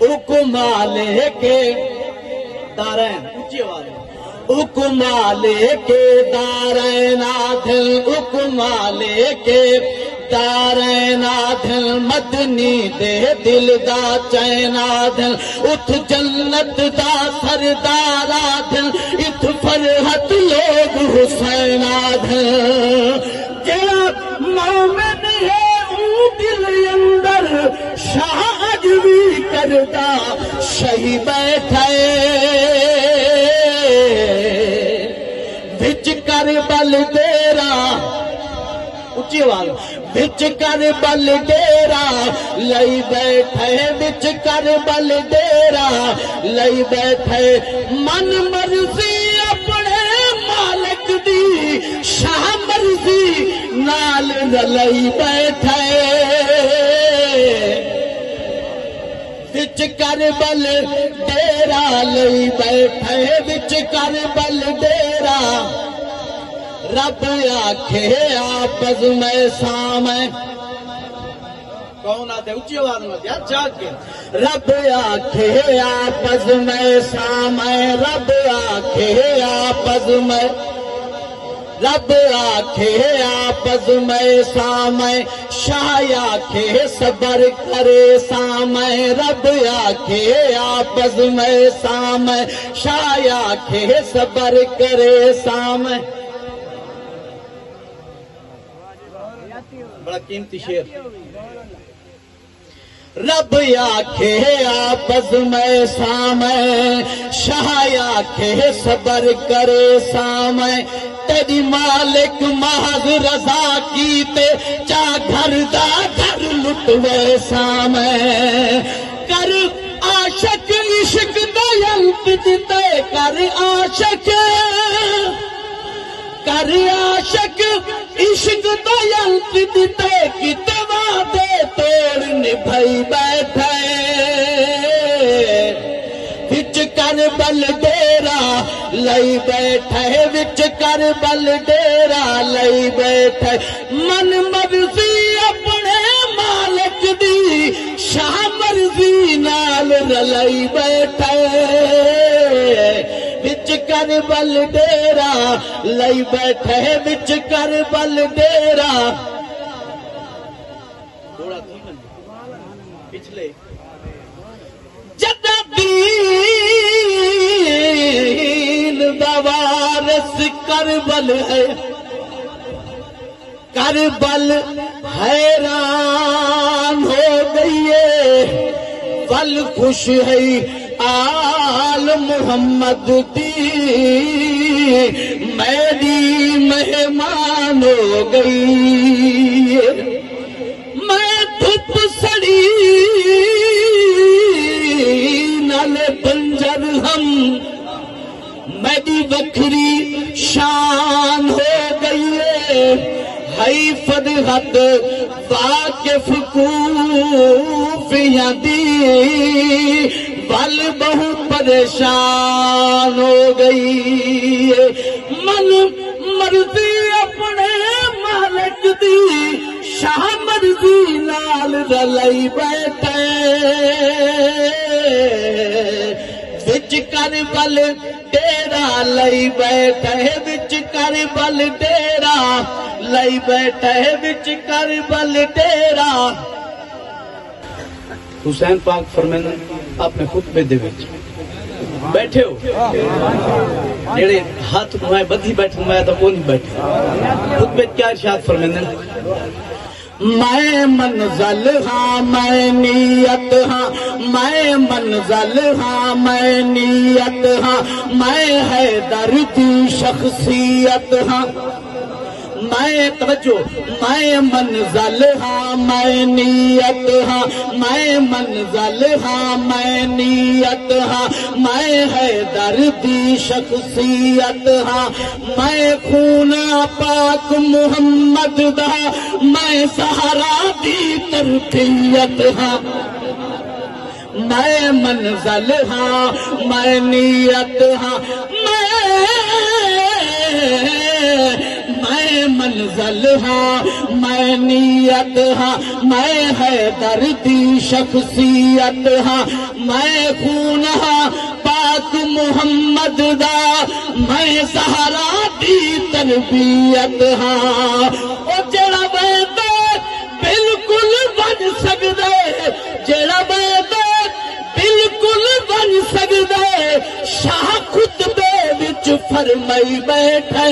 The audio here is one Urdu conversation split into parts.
حکما لے کے دارین اونچی آواز حکما لے کے دارین آدھل حکما لے کے دارین آدھل مدنی دے دل دا چین آدھل اتھ جنت دا سردار آدھل اتھ فرحت لوگ حسین آدھل جڑا مومن ہے او دل اندر شاہ اج بھی کردا شہی بیٹھے وچ کربل ڈیرا اونچی آواز وچ کربل ڈیرا لئی بیٹھے وچ کربل ڈیرا لئی بیٹھے من مرضی اپنے مالک دی شاہ مرضی نال رلئی بیٹھے وچ کربل ڈیرا لئی بیٹھے وچ کربل ڈیرا رب آکھے آپس میں سامیں کون آتے اونچی آواز میں دیا جا کے رب آکھے آپس میں سامیں رب آکھے آپس میں رب آکھے آپس میں سامیں شاہ آکھے صبر کرے سامیں رب آکھے آپس میں سامیں شاہ آکھے صبر کرے سامیں بڑا قیمتی شعر رب آکھے آپس میں سامیں شاہ آکھے صبر کرے سامیں تیری مالک محض رضا کیتے چا گھر دا گھر لٹوے سامیں کر عاشق عشق دا یلپ دیتے کر عاشق عشق دا یلپ دیتے کتے وعدے توڑ نبھائی بیٹھے وچ کربل ڈیرا لئی بیٹھے وچ کربل ڈیرا لئی بیٹھے من مرضی اپنے مالک دی شاہ مرضی نال رلئی بیٹھے وچ کربل ڈیرا لئی بیٹھے وچ کربل ڈیرا پچھلے جدہ دین دا وارث کربل ہے کربل حیران ہو گئی ہے پل خوش ہے آل محمد دی میری مہمان ہو گئی میں دھوپ سڑی نال بنجر ہم میری وکھری شان ہو گئی ہے فرحت واقف کوفیاں دی بل بہو پریشان ہو گئی من مرضی اپنے مالک دی شاہ مرضی نال رلئی بیٹھے وچ کربل ڈیرا لئی بیٹھے وچ کربل ڈیرا لئی بیٹھے وچ کربل ڈیرا حسین پاک فرماندے اپنے خطبے دے وچ بیٹھے ہو جڑے ہاتھ میں بدھی بیٹھے میں تو کوئی نہیں بیٹھے خطبے کیا ارشاد فرماندے میں منزل ہاں میں نیت ہاں میں منزل ہاں میں نیت ہاں میں حیدر کی شخصیت ہاں میں توجہ میں منزل ہاں میں نیت ہاں میں منزل ہاں میں نیت ہاں میں حیدر دی شخصیت ہاں میں خونا پاک محمد دا میں سہارا دی تربیت ہاں میں منزل ہاں میں نیت ہاں میں منزل ہاں میں نیت ہاں میں حیدر دی شخصیت ہاں میں خون ہاں پاک محمد دا میں زہرا دی تربیت ہاں او جڑا وعدہ بالکل بن سکدے جڑا وعدہ بالکل بن سکدے شاہ خطبے وچ فرمائی بیٹھے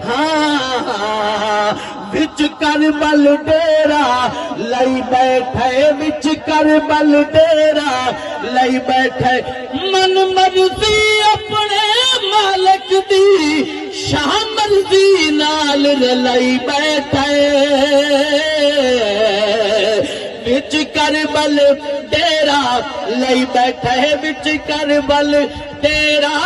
ہاں وچ کربل ڈیرا لئی بیٹھے وچ کربل ڈیرا لئی بیٹھے من مرضی اپنے مالک دی شاہ مرضی نال رلائی بیٹھے وچ کربل ڈیرا لئی بیٹھے وچ کربل ڈیرا